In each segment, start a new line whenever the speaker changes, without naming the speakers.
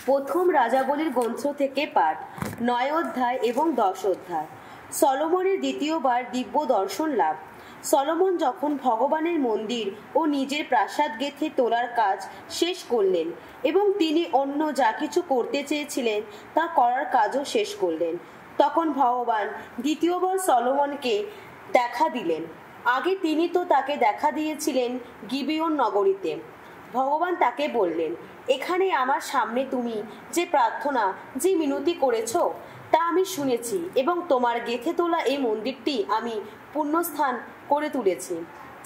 প্রথম রাজাবলীর গ্রন্থ থেকে পাঠ ৯ অধ্যায় এবং ১০ অধ্যায়। সলোমনের দ্বিতীয়বার দিব্য দর্শন লাভ। সলোমন যখন ভগবানের মন্দির ও নিজের প্রাসাদ গেঁথে তোলার কাজ শেষ করলেন এবং তিনি অন্য যা কিছু করতে চেয়েছিলেন তা করার কাজও শেষ করলেন, তখন ভগবান দ্বিতীয়বার সলোমনকে দেখা দিলেন। আগে তিনি তো তাকে দেখা দিয়েছিলেন গিবিয়ন নগরীতে। ভগবান তাকে বললেন, এখানে আমার সামনে তুমি যে প্রার্থনা, যে মিনতি করেছ তা আমি শুনেছি এবং তোমার গেঁথে তোলা এই মন্দিরটি আমি পুণ্যস্থান করে তুলেছি।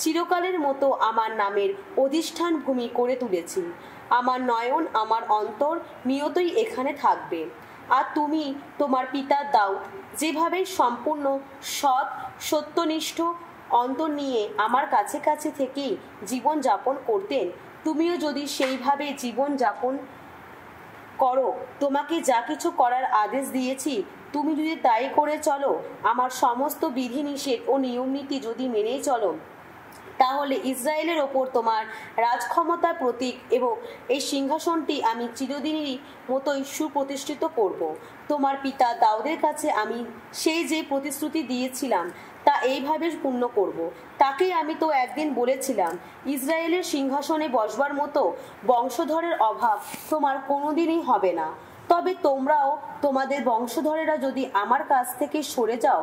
চিরকালের মতো আমার নামের অধিষ্ঠান ভূমি করে তুলেছি। আমার নয়ন, আমার অন্তর নিয়তই এখানে থাকবে। আর তুমি তোমার পিতা দাউদ যেভাবে সম্পূর্ণ সৎ, সত্যনিষ্ঠ অন্তর নিয়ে আমার কাছে কাছে থেকেই জীবন যাপন করতেন, তুমিও যদি সেইভাবে জীবন যাপন করো, তোমাকে যা কিছু করার আদেশ দিয়েছি তুমি যদি তাই করে চলো, আমার সমস্ত বিধিনিষেধ ও নিয়মনীতি যদি মেনেই চলো, তাহলে ইসরায়েলের ওপর তোমার রাজক্ষমতার প্রতীক এবং এই সিংহাসনটি আমি চিরদিনেরই মতোই সুপ্রতিষ্ঠিত করব। তোমার পিতা দাউদের কাছে আমি সেই যে প্রতিশ্রুতি দিয়েছিলাম তা এইভাবে পূর্ণ করব। তাকেই আমি তো একদিন বলেছিলাম, ইসরায়েলের সিংহাসনে বসবার মতো বংশধরের অভাব তোমার কোনোদিনই হবে না। তবে তোমরাও তোমাদের বংশধরেরা যদি আমার কাছ থেকে সরে যাও,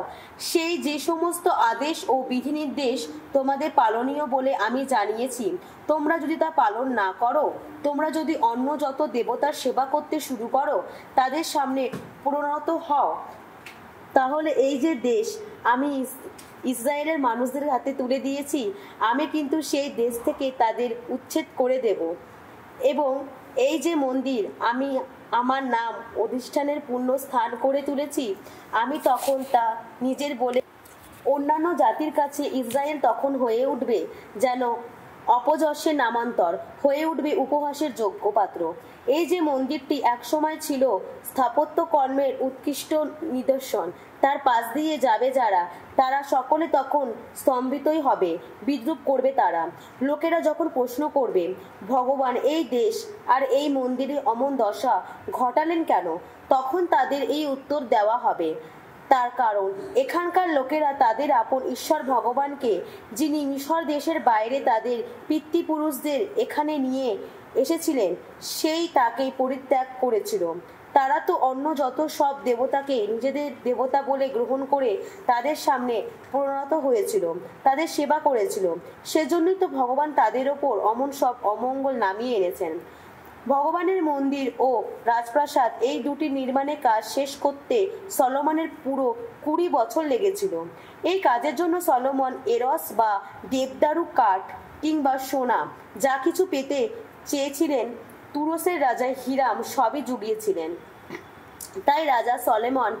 সেই যে সমস্ত আদেশ ও বিধিনির্দেশ তোমাদের পালনীয় বলে আমি জানিয়েছি, তোমরা যদি তা পালন না করো, তোমরা যদি অন্য যত দেবতার সেবা করতে শুরু করো, তাদের সামনে প্রণত হও, তাহলে এই যে দেশ আমি ইসরায়েলের মানুষদের হাতে তুলে দিয়েছি, আমি কিন্তু সেই দেশ থেকে তাদের উচ্ছেদ করে দেব। এবং এই যে মন্দির আমি আমার নাম অধিষ্ঠানের পূর্ণ স্থান করে তুলেছি, আমি তখন তা নিজের বলে অন্যান্য জাতির কাছে ইসরায়েল তখন হয়ে উঠবে যেন অপযশের নামান্তর, হয়ে উঠবে উপহাসের যোগ্য পাত্র। এই যে মন্দিরটি একসময় ছিল স্থাপত্য কর্মের উৎকৃষ্ট নিদর্শন, তার পাশ দিয়ে যাবে যারা, তারা সকলে তখন স্তম্ভিতই হবে, বিদ্রুপ করবে তারা। লোকেরা যখন প্রশ্ন করবে, ভগবান এই দেশ আর এই মন্দিরে অমন দশা ঘটালেন কেন, তখন তাদের এই উত্তর দেওয়া হবে, তার কারণ এখানকার লোকেরা তাদের আপন ঈশ্বর ভগবানকে, যিনি মিশর দেশের বাইরে তাদের পিতৃপুরুষদের এখানে নিয়ে এসেছিলেন, সেই তাকেই পরিত্যাগ করেছিল। তারা তো অন্য যত সব দেবতাকে নিজেদের দেবতা বলে গ্রহণ করে তাদের সামনে পরিণত হয়েছিল, তাদের সেবা করেছিল। সেজন্যই তো ভগবান তাদের ওপর অমন সব অমঙ্গল নামিয়ে এনেছেন। ভগবানের মন্দির ও রাজপ্রাসাদ এই দুটি নির্মাণের কাজ শেষ করতে সলোমনের পুরো ২০ বছর লেগেছিল। এই কাজের জন্য সলোমন এরস বা দেবদারু কাঠ কিংবা সোনা যা কিছু পেতে চেয়েছিলেন, তুরস্কের রাজা হিরাম সবই জুগিয়েছিলেন। তাই রাজা সলোমন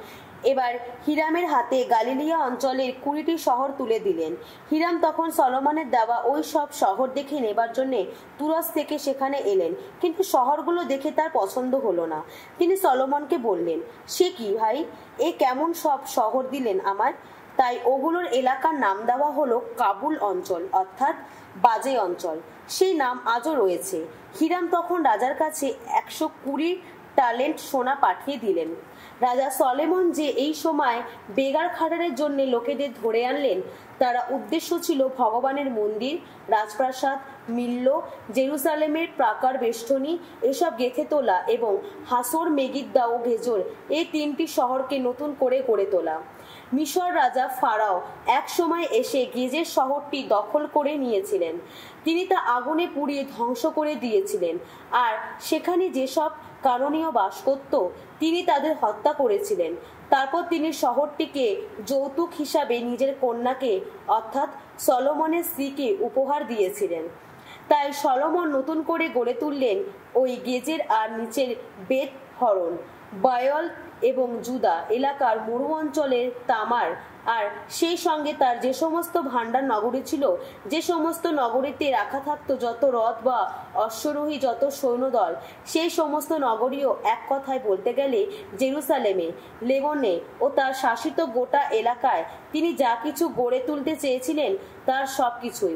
এবার হিরামের হাতে গালিলিয়া অঞ্চলের ২০টি শহর তুলে দিলেন। হিরাম তখন সলোমনের দেওয়া ওই সব শহর দেখে নেবার জন্যে তুরস্ক থেকে সেখানে এলেন, কিন্তু শহরগুলো দেখে তার পছন্দ হলো না। তিনি সলোমনকে বললেন, সে কি ভাই, এ কেমন সব শহর দিলেন আমার? তাই ওগুলোর এলাকার নাম দেওয়া হলো কাবুল অঞ্চল, অর্থাৎ বাজে অঞ্চল। সেই নাম আজও রয়েছে। হিরাম তখন রাজার কাছে ১২০ ট্যালেন্ট সোনা পাঠিয়ে দিলেন। রাজা সলোমন যে এই সময় বেগার খাটারের জন্য লোকেদের ধরে আনলেন, তারা উদ্দেশ্য ছিল ভগবানের মন্দির, রাজপ্রাসাদ, মিল্লো, জেরুসালেমের প্রাকার বেষ্টনী এসব গেঁথে তোলা এবং হাসর, মেগিদ্দা ও গেজর এই ৩টি শহরকে নতুন করে গড়ে তোলা। মিশর রাজা ফারাও এক সময় এসে গেজের শহরটি দখল করে নিয়েছিলেন। তিনি তা আগুনে পুড়িয়ে ধ্বংস করে দিয়েছিলেন, আর সেখানে যেসব কারণীয় বাস করত তিনি তাদের হত্যা করেছিলেন। তারপর তিনি শহরটিকে যৌতুক হিসাবে নিজের কন্যাকে অর্থাৎ সলোমনের স্ত্রীকে উপহার দিয়েছিলেন। তাই সলোমন নতুন করে গড়ে তুললেন ওই গেজের আর নিচের বেত হরন, বায়ল এবং জুদা এলাকার মরু অঞ্চলের তামার, আর সেই সঙ্গে তার যে সমস্ত ভাণ্ডার নগরী ছিল, যে সমস্ত নগরীতে রাখা থাকতো যত রথ বা অশ্বরোহী, যত সৈন্যদল, সেই সমস্ত নগরীও এক কথায় বলতে গেলে জেরুসালেমে, লেবনে ও তার শাসিত গোটা এলাকায় তিনি যা কিছু গড়ে তুলতে চেয়েছিলেন তার সব কিছুই।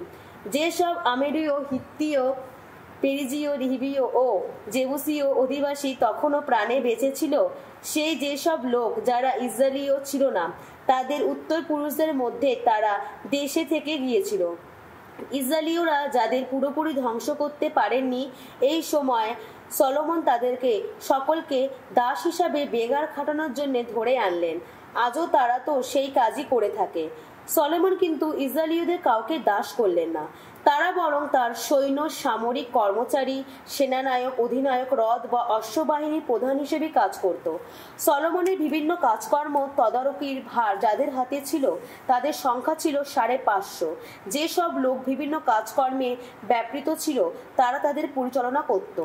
যেসব আমেরীয়, হিত্তীয় পেরিজীয়, লিবিয় ও জেবুসীয় অধিবাসী তখনও প্রাণে বেঁচে ছিল, সেই যেসব লোক যারা ইসরায়েলীয় ছিল না, তাদের উত্তর পুরুষদের মধ্যে তারা দেশে থেকে গিয়েছিল। ইসরায়েলীয়রা যাদের পুরোপুরি ধ্বংস করতে পারেননি, এই সময় সলোমন তাদেরকে সকলকে দাস হিসাবে বেগার খাটানোর জন্য ধরে আনলেন। আজও তারা তো সেই কাজই করে থাকে। সলোমন কিন্তু ইসরায়েলীয়দের কাউকে দাস করলেন না, তারা বরং তার সৈন্য, সামরিক কর্মচারী, সেনানায়ক, অধিনায়ক, রথ বা অশ্ববাহিনীর প্রধান হিসেবে কাজ করত। সলোমনের বিভিন্ন কাজকর্ম তদারকির ভার যাদের হাতে ছিল, তাদের সংখ্যা ছিল 550। যেসব লোক বিভিন্ন কাজকর্মে ব্যাপৃত ছিল, তারা তাদের পরিচালনা করত।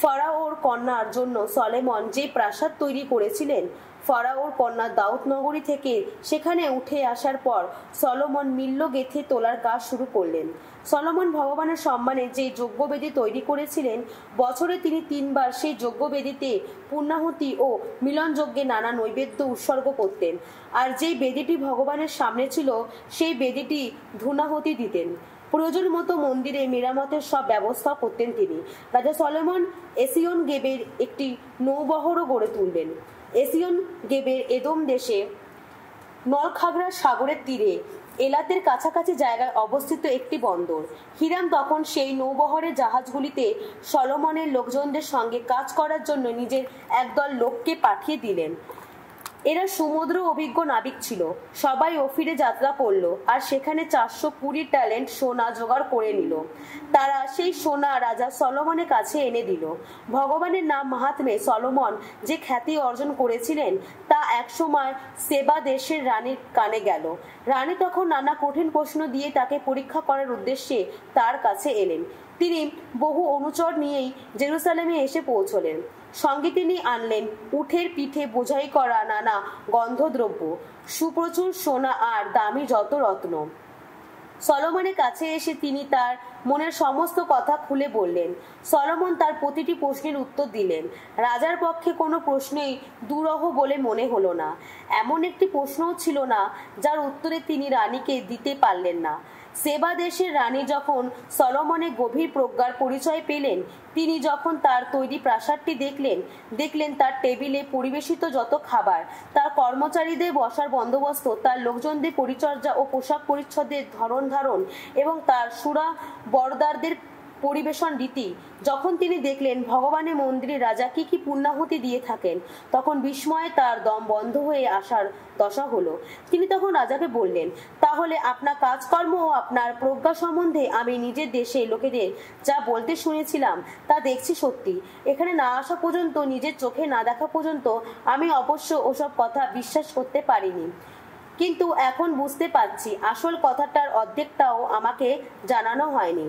ফারাওর কন্যার জন্য সলোমন যে প্রাসাদ তৈরি করেছিলেন, ফারাওর কন্যা দাউদ নগরী থেকে সেখানে উঠে আসার পর সলোমন মিল্ল গেঁথে তোলার কাজ শুরু করলেন। সলোমন ভগবানের সম্মানে যে যজ্ঞবেদী তৈরি করেছিলেন, বছরে তিনি 3 বার সেই যজ্ঞবেদীতে পূর্ণাহুতি ও মিলনযজ্ঞে নানা নৈবেদ্য উৎসর্গ করতেন। আর যেই বেদীটি ভগবানের সামনে ছিল, সেই বেদীটি ধূনাহুতি দিতেন। প্রয়োজন মতো মন্দিরে মেরামতের সব ব্যবস্থা করতেন তিনি। রাজা সলোমন এসিয়ন গেবের একটি নৌবহরও গড়ে তুললেন। এসিয়ন গেবের এদোম দেশে নলখাগড়া সাগরের তীরে এলাতের কাছাকাছি জায়গায় অবস্থিত একটি বন্দর। হিরাম তখন সেই নৌবহরের জাহাজগুলিতে সলোমনের লোকজনদের সঙ্গে কাজ করার জন্য নিজের একদল লোককে পাঠিয়ে দিলেন। এরা সমুদ্র অভিজ্ঞ নাবিক ছিল। সবাই অফিরে যাত্রা করলো আর সেখানে 420 ট্যালেন্ট সোনা জোগাড় করে নিল। তারা সেই সোনা রাজা সলোমনের কাছে এনে দিল। ভগবানের নাম মাহাত্মে সলোমন যে খ্যাতি অর্জন করেছিলেন, তা একসময় সেবা দেশের রানীর কানে গেল। রানী তখন নানা কঠিন প্রশ্ন দিয়ে তাকে পরীক্ষা করার উদ্দেশ্যে তার কাছে এলেন। তিনি বহু অনুচর নিয়েই জেরুসালেমে এসে পৌঁছলেন। সঙ্গে তিনি আনলেন উটের পিঠে বোঝাই করা নানা গন্ধদ্রব্য, সুপ্রচুর সোনা আর দামি যত রত্ন। সলোমনের কাছে এসে তিনি তার মনের সমস্ত কথা খুলে বললেন। সলোমন তার প্রতিটি প্রশ্নের উত্তর দিলেন। রাজার পক্ষে কোনো প্রশ্নই দুরূহ বলে মনে হলো না। এমন একটি প্রশ্নও ছিল না যার উত্তরে তিনি রানীকে দিতে পারলেন না। সেবা দেশের রানী যখন সলোমনের গভীর প্রজ্ঞার পরিচয় পেলেন, তিনি যখন তার তৈরি প্রাসাদটি দেখলেন তার টেবিলে পরিবেশিত যত খাবার, তার কর্মচারীদের বসার বন্দোবস্ত, তার লোকজনদের পরিচর্যা ও পোশাক পরিচ্ছদের ধরন ধারণ এবং তার সুরা বরদারদের পরিবেশন রীতি, যখন তিনি দেখলেন ভগবানের মন্দিরে রাজা কি কি পূর্ণাহুতি দিয়ে থাকেন, তখন বিস্ময়ে তার দম বন্ধ হয়ে আসার দশা হলো। তিনি তখন রাজাকে বললেন, তাহলে আপনার কাজকর্ম ও আপনার প্রজ্ঞা সম্বন্ধে আমি নিজের দেশে লোকেদের যা বলতে শুনেছিলাম তা দেখছি সত্যি। এখানে না আসা পর্যন্ত, নিজের চোখে না দেখা পর্যন্ত আমি অবশ্য ওসব কথা বিশ্বাস করতে পারিনি, কিন্তু এখন বুঝতে পারছি আসল কথাটার অর্ধেকটাও আমাকে জানানো হয়নি।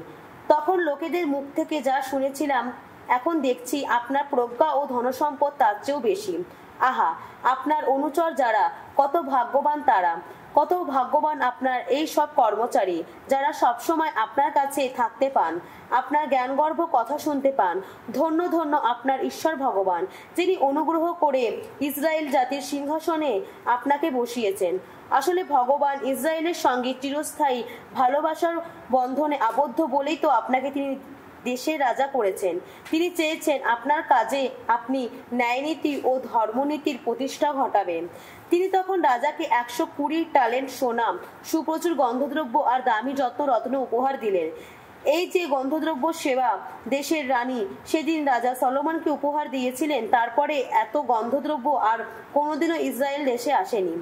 তখন লোকেদের মুখ থেকে যা শুনেছিলাম, এখন দেখছি আপনার প্রজ্ঞা ও ধনসম্পদ তার চেয়েও বেশি। আহা, আপনার অনুচর যারা, কত ভাগ্যবান তারা, কত ভাগ্যবান আপনার এই সব কর্মচারী যারা সবসময় আপনার কাছে থাকতে পান, আপনার জ্ঞানগর্ভ কথা শুনতে পান। ধন্য ধন্য আপনার ঈশ্বর ভগবান, যিনি অনুগ্রহ করে ইসরায়েল জাতির সিংহাসনে আপনাকে বসিয়েছেন। আসলে ভগবান ইসরায়েলের সঙ্গে চিরস্থায়ী ভালোবাসার বন্ধনে আবদ্ধ বলেই তো আপনাকে তিনি দেশের রাজা করেছেন। তিনি চেয়েছেন আপনার কাজে আপনি ন্যায়নীতি ও ধর্মনীতির প্রতিষ্ঠা ঘটাবেন। তিনি তখন রাজাকে 120 ট্যালেন্ট সোনা, সুপ্রচুর গন্ধদ্রব্য আর দামি যত রত্ন উপহার দিলেন। এই যে গন্ধদ্রব্য সেবা দেশের রানী সেদিন রাজা সলোমনকে উপহার দিয়েছিলেন, তারপরে এত গন্ধদ্রব্য আর কোনোদিনও ইসরায়েল দেশে আসেনি।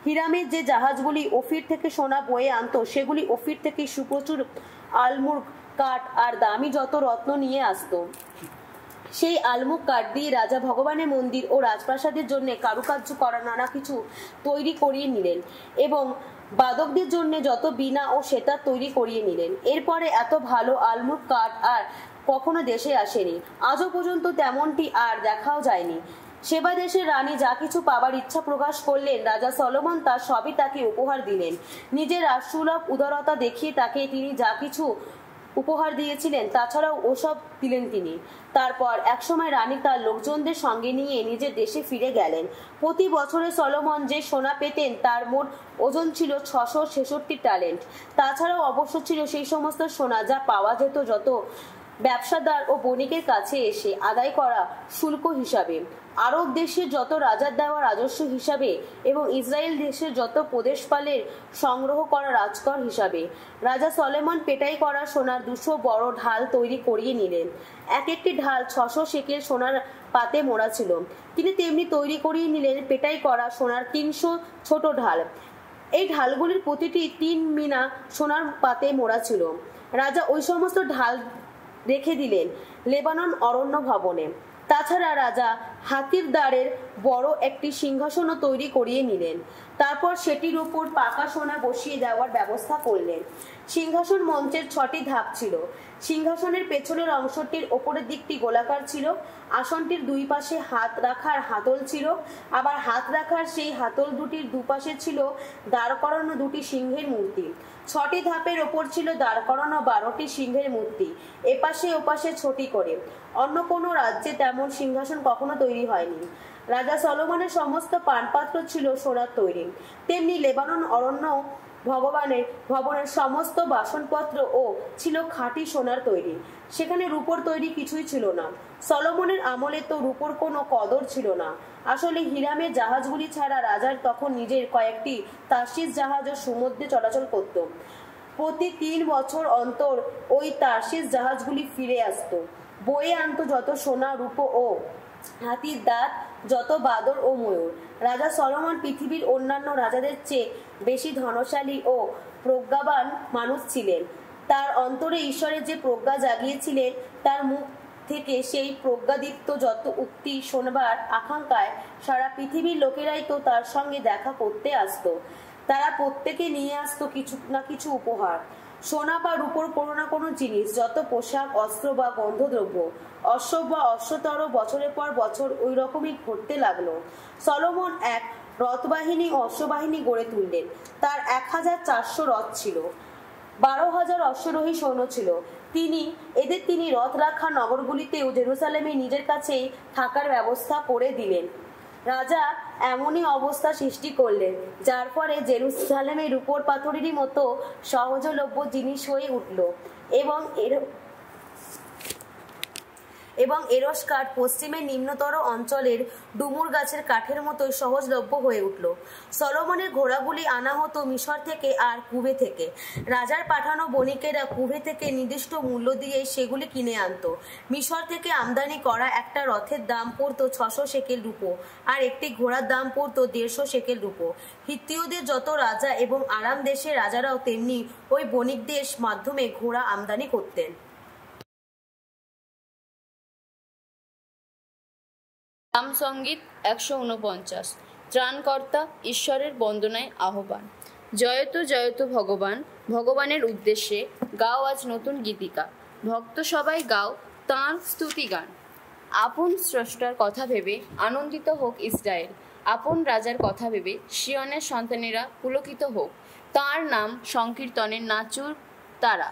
হিরামের যে জাহাজগুলি অফির থেকে সোনা বয়ে আনত, সেগুলি অফির থেকে সুপ্রচুর আলমুর কাঠ আর দামি যত রত্ন নিয়ে আসতো। সেই আলমুক কাঠ দিয়ে রাজা ভগবানের মন্দির ও রাজপ্রাসাদের জন্য কারুকার্য করা নানা কিছু তৈরি করিয়ে নিলেন এবং বাদকদের জন্য যত বীণা ও সেতার তৈরি করিয়ে নিলেন। এরপরে এত ভালো আলমুক কাঠ আর কখনো দেশে আসেনি। আজও পর্যন্ত তেমনটি আর দেখাও যায়নি। সেবা দেশের রানী যা কিছু পাবার ইচ্ছা প্রকাশ করলেন, রাজা সলোমন তার সবই তাকে উপহার দিলেন। নিজের রাজসুলভ উদারতা দেখিয়ে তাকে তিনি যা কিছু উপহার দিয়েছিলেন তাছাড়াও ওসব দিলেন তিনি। তারপর একসময় রানী তার লোকজনদের সঙ্গে নিয়ে নিজের দেশে ফিরে গেলেন। প্রতি বছরে সলোমন যে সোনা পেতেন তার মোট ওজন ছিল 666 ট্যালেন্ট। তাছাড়াও অবশ্য ছিল সেই সমস্ত সোনা যা পাওয়া যেত যত ব্যবসাদার ও বণিকের কাছে এসে আদায় করা শুল্ক হিসাবে, আরব দেশের যত রাজার দেওয়া রাজস্ব হিসাবে এবং ইসরায়েল দেশের যত প্রদেশপালের সংগ্রহ করা রাজকর হিসাবে। রাজা সলোমন পেটাই করা সোনার 200 বড় ঢাল তৈরি করিয়ে নিলেন। এক একটি ঢাল 600 শেকেল সোনার পাতে মোড়া ছিল। তিনি তেমনি তৈরি করিয়ে নিলেন পেটাই করা সোনার 300 ছোট ঢাল। এই ঢালগুলির প্রতিটি 3 মিনা সোনার পাতে মোড়া ছিল। রাজা ওই সমস্ত ঢাল রেখে দিলেন লেবানন অরণ্য ভবনে। তাছাড়া রাজা হাতির দাঁড়ের বড় একটি সিংহাসনও তৈরি করিয়ে নিলেন। তারপর সেটির উপর পাকা সোনা বসিয়ে দেওয়ার ব্যবস্থা করলেন। সিংহাসন মঞ্চের 6টি ধাপ ছিল। সিংহাসনের পেছনের অংশটির ওপরের দিকটি গোলাকার ছিল। আসনটির দুই পাশে হাত রাখার হাতল ছিল। আবার হাত রাখার সেই হাতল দুটির দুপাশে ছিল দাঁড় করানো 2টি সিংহের মূর্তি। 6টি ধাপের ওপর ছিল দাঁড় করানো 12টি সিংহের মূর্তি, এপাশে ওপাশে 6টি করে। অন্য কোনো রাজ্যে তেমন সিংহাসন কখনো তৈরি হয়নি। রাজা সলোমনের সমস্ত পানপাত্র ছিল সোনার তৈরি। তেমনি লেবানন অরণ্য ভবনের সমস্ত বাসনপত্র ও ছিল খাঁটি সোনার তৈরি। সেখানে রূপোর তৈরি কিছুই ছিল না। সলোমনের আমলে তো রূপোর কোনো কদর ছিল না। আসলে হিরামের জাহাজগুলি ছাড়া রাজার তখন নিজের কয়েকটি তার্শিস জাহাজও সমুদ্রে চলাচল করত। প্রতি 3 বছর অন্তর ওই তার্শিস জাহাজগুলি ফিরে আসতো, বয়ে আনতো যত সোনা, রূপো ও হাতির দাঁত, যত বাদর ও ময়ূর। রাজা সলোমন পৃথিবীর অন্যান্য রাজাদের চেয়ে বেশি ধনশালী ও প্রজ্ঞাবান মানুষ ছিলেন। তার অন্তরে ঈশ্বরের যে প্রজ্ঞা জাগিয়েছিলেন, তার মুখ থেকে সেই প্রজ্ঞাদীপ্ত যত উক্তি শোনবার আকাঙ্ক্ষায় সারা পৃথিবীর লোকেরাই তো তার সঙ্গে দেখা করতে আসতো। তারা প্রত্যেকে নিয়ে আসতো কিছু না কিছু উপহার, সোনা বা রূপোর কোনো না কোনো জিনিস, যত পোশাক, অস্ত্র বা গন্ধদ্রব্য। অশ্ব বা অশ্বতর বছরের পর বছর ওই রকমই ঘটতে লাগলো। সলোমন এক রথবাহিনী ও অশ্ববাহিনী গড়ে তুললেন। তার 1400 রথ ছিল, 12,000 অশ্বারোহী সৈন্য ছিল। তিনি রথ রাখা নগরগুলিতেও জেরুসালেমে নিজের কাছেই থাকার ব্যবস্থা করে দিলেন। রাজা এমনই অবস্থা সৃষ্টি করলেন, যার ফলে জেরুসালেমের রূপোর পাথরেরই মতো সহজলভ্য জিনিস হয়ে উঠল এবং এরস্কাট পশ্চিমের নিম্নতর অঞ্চলের ডুমুর গাছের কাঠের মতোই সহজলভ্য হয়ে উঠল। সলোমনের ঘোড়াগুলি আনা হতো মিশর থেকে আর কুভে থেকে। রাজার পাঠানো বণিকেরা কুভে থেকে নির্দিষ্ট মূল্য দিয়ে সেগুলি কিনে আনত। মিশর থেকে আমদানি করা একটা রথের দাম পড়তো 600 শেকেল রূপো, আর একটি ঘোড়ার দাম পড়তো 150 শেকেল রূপো। হিত্তিয়দের যত রাজা এবং আরাম দেশের রাজারাও তেমনি ওই বণিকদের মাধ্যমে ঘোড়া আমদানি করতেন।
নাম সঙ্গীত 149। ত্রাণকর্তা ঈশ্বরের বন্দনায় আহ্বান। জয়ত জয়ত ভগবান, ভগবানের উদ্দেশ্যে গাও আজ নতুন গীতিকা। ভক্ত সবাই গাও তাঁর স্তুতি গান। আপন স্রষ্টার কথা ভেবে আনন্দিত হোক ইসরায়েল, আপন রাজার কথা ভেবে সিয়নের সন্তানেরা পুলকিত হোক। তাঁর নাম সংকীর্তনের নাচুর তারা,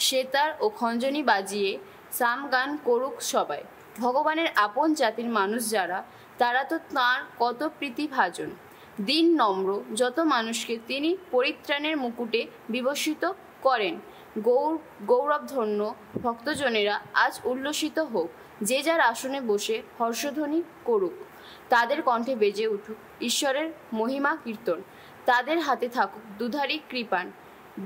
সেতার ও খঞ্জনি বাজিয়ে সাম গান করুক সবাই। ভগবানের আপন জাতির মানুষ যারা, তারা তো তাঁর কত প্রীতিভাজন। দিন নম্র যত মানুষকে তিনি পরিত্রাণের মুকুটে বিভূষিত করেন। গৌরবধন্য ভক্তজনেরা আজ উল্লসিত হোক, যে যার আসনে বসে হর্ষধ্বনি করুক। তাদের কণ্ঠে বেজে উঠুক ঈশ্বরের মহিমা কীর্তন। তাদের হাতে থাকুক দুধারী কৃপাণ।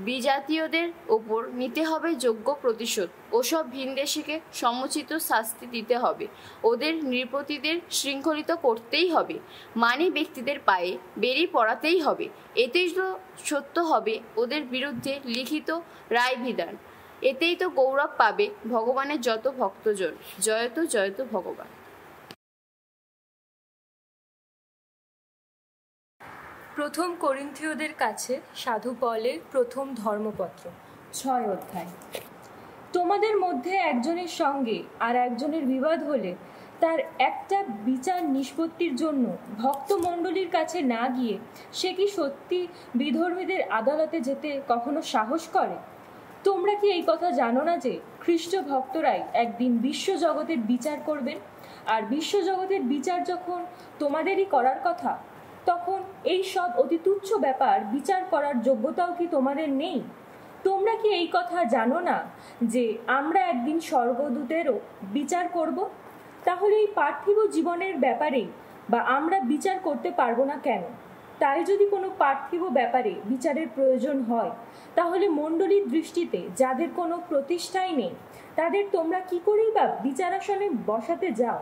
বিজাতীয়দের ওপর নিতে হবে যোগ্য প্রতিশোধ। ওসব ভিনদেশীকে সমুচিত শাস্তি দিতে হবে। ওদের নৃপতিদের শৃঙ্খলিত করতেই হবে। মানি ব্যক্তিদের পায়ে বেরি পড়াতেই হবে। এতেই তো সত্য হবে ওদের বিরুদ্ধে লিখিত রায়বিধান। এতেই তো গৌরব পাবে ভগবানের যত ভক্তজন। জয়ত জয়ত ভগবান।
প্রথম করিন্থীয়দের কাছে সাধু পলের প্রথম ধর্মপত্র, 6 অধ্যায়। তোমাদের মধ্যে একজনের সঙ্গে আর একজনের বিবাদ হলে তার একটা বিচার নিষ্পত্তির জন্য ভক্তমণ্ডলীর কাছে না গিয়ে সে কি সত্যি বিধর্মীদের আদালতে যেতে কখনো সাহস করে? তোমরা কি এই কথা জানো না যে খ্রিস্ট ভক্তরাই একদিন বিশ্বজগতের বিচার করবেন? আর বিশ্বজগতের বিচার যখন তোমাদেরই করার কথা, তখন এই সব অতি তুচ্ছ ব্যাপার বিচার করার যোগ্যতাও কি তোমাদের নেই? তোমরা কি এই কথা জানো না যে আমরা একদিন স্বর্গদূতেরও বিচার করব? তাহলে এই পার্থিব জীবনের ব্যাপারে বা আমরা বিচার করতে পারবো না কেন? তাই যদি কোনো পার্থিব ব্যাপারে বিচারের প্রয়োজন হয়, তাহলে মণ্ডলীর দৃষ্টিতে যাদের কোনো প্রতিষ্ঠাই নেই তাদের তোমরা কি করেই বা বিচারাসনে বসাতে যাও?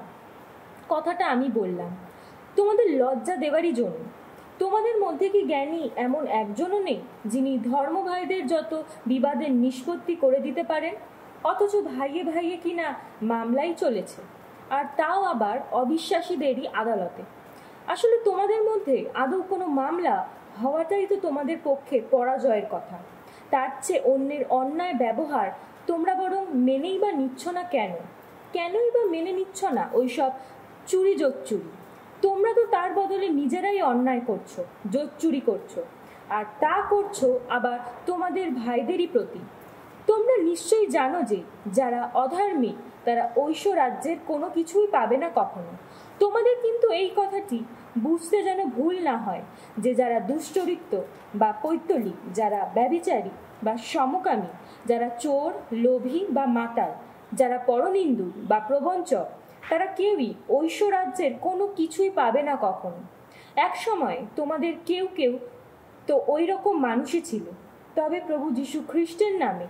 কথাটা আমি বললাম তোমাদের লজ্জা দেওয়ারই জন্য। তোমাদের মধ্যে কি জ্ঞানী এমন একজনও নেই যিনি ধর্মভাইদের যত বিবাদের নিষ্পত্তি করে দিতে পারেন? অথচ ভাইয়ে ভাইয়ে কিনা মামলাই চলেছে, আর তাও আবার অবিশ্বাসীদেরই আদালতে। আসলে তোমাদের মধ্যে আদৌ কোনো মামলা হওয়াটাই তো তোমাদের পক্ষে পরাজয়ের কথা। তার চেয়ে অন্যের অন্যায় ব্যবহার তোমরা বরং মেনেই বা নিচ্ছ না কেন? কেনই বা মেনে নিচ্ছ না ওইসব চুরি জোচ্চুরি? তোমরা তো তার বদলে নিজেরাই অন্যায় করছো, জোচ্চুরি করছো, আর তা করছো আবার তোমাদের ভাইদেরই প্রতি। তোমরা নিশ্চয়ই জানো যে যারা অধার্মিক তারা ঐশ্ব রাজ্যের কোনো কিছুই পাবে না কখনো। তোমাদের কিন্তু এই কথাটি বুঝতে যেন ভুল না হয় যে যারা দুশ্চরিত্র বা পৈত্তলিক, যারা ব্যভিচারী বা সমকামী, যারা চোর, লোভী বা মাতাল, যারা পরনিন্দু বা প্রবঞ্চক, তারা কেউই ঐশ্ব রাজ্যের কোনো কিছুই পাবে না কখনো। এক সময় তোমাদের কেউ কেউ তো ওই রকম মানুষই ছিল, তবে প্রভু যীশু খ্রিস্টের নামে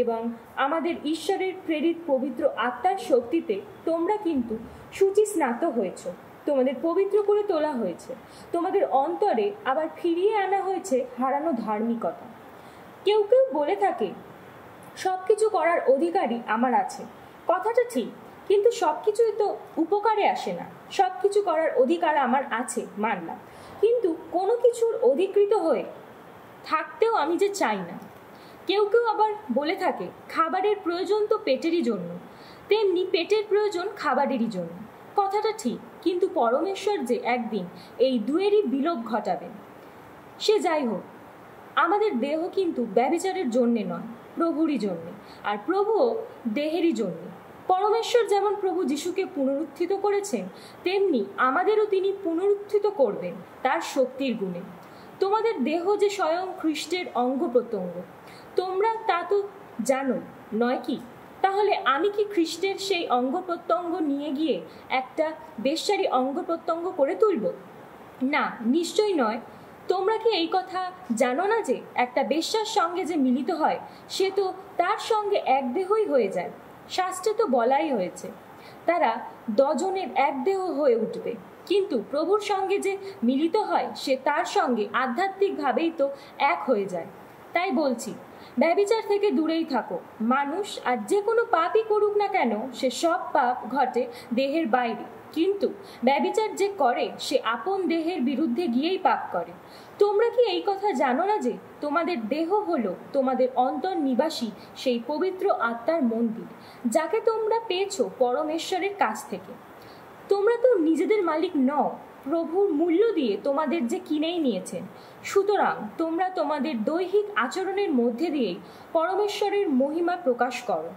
এবং আমাদের ঈশ্বরের প্রেরিত পবিত্র আত্মার শক্তিতে তোমরা কিন্তু শুচি স্নাত হয়েছ, তোমাদের পবিত্র করে তোলা হয়েছে, তোমাদের অন্তরে আবার ফিরিয়ে আনা হয়েছে হারানো ধার্মিকতা। কেউ কেউ বলে থাকে সব কিছু করার অধিকারই আমার আছে। কথাটা ঠিক, কিন্তু সব কিছুই তো উপকারে আসে না। সব কিছু করার অধিকার আমার আছে মানলাম, কিন্তু কোনো কিছুর অধিকৃত হয়ে থাকতেও আমি যে চাই না। কেউ কেউ আবার বলে থাকে খাবারের প্রয়োজন তো পেটেরই জন্য, তেমনি পেটের প্রয়োজন খাবারেরই জন্য। কথাটা ঠিক, কিন্তু পরমেশ্বর যে একদিন এই দুয়েরই বিলোপ ঘটাবেন। সে যাই হোক, আমাদের দেহ কিন্তু ব্যভিচারের জন্যে নয়, প্রভুরই জন্যে, আর প্রভুও দেহেরই জন্যে। পরমেশ্বর যেমন প্রভু যিশুকে পুনরুত্থিত করেছেন, তেমনি আমাদেরও তিনি পুনরুত্থিত করবেন তার শক্তির গুণে। তোমাদের দেহ যে স্বয়ং খ্রিস্টের অঙ্গ প্রত্যঙ্গ, তোমরা তা তো জানো নয় কি? তাহলে আমি কি খ্রিস্টের সেই অঙ্গ প্রত্যঙ্গ নিয়ে গিয়ে একটা বেশ্যারী অঙ্গ প্রত্যঙ্গ করে তুলব? না, নিশ্চয়ই নয়। তোমরা কি এই কথা জানো না যে একটা বেশ্যার সঙ্গে যে মিলিত হয় সে তো তার সঙ্গে এক দেহই হয়ে যায়? শাস্ত্রে তো বলাই হয়েছে তারা দজনের এক দেহ হয়ে উঠবে। কিন্তু প্রভুর সঙ্গে যে মিলিত হয় সে তার সঙ্গে আধ্যাত্মিকভাবেই তো এক হয়ে যায়। তাই বলছি, ব্যভিচার থেকে দূরেই থাকো। মানুষ আর যে কোনো পাপই করুক না কেন, সে সব পাপ ঘটে দেহের বাইরে, কিন্তু ব্যভিচার যে করে সে আপন দেহের বিরুদ্ধে গিয়েই পাপ করে। তোমরা কি এই কথা জানো না যে তোমাদের দেহ হলো তোমাদের অন্তর্নিবাসী সেই পবিত্র আত্মার মন্দির, যাকে তোমরা পেয়েছো পরমেশ্বরের কাছ থেকে? তোমরা তো নিজেদের মালিক নও, প্রভুর মূল্য দিয়ে তোমাদের যে কিনেই নিয়েছেন। সুতরাং তোমরা তোমাদের দৈহিক আচরণের মধ্যে দিয়েই পরমেশ্বরের মহিমা প্রকাশ করো।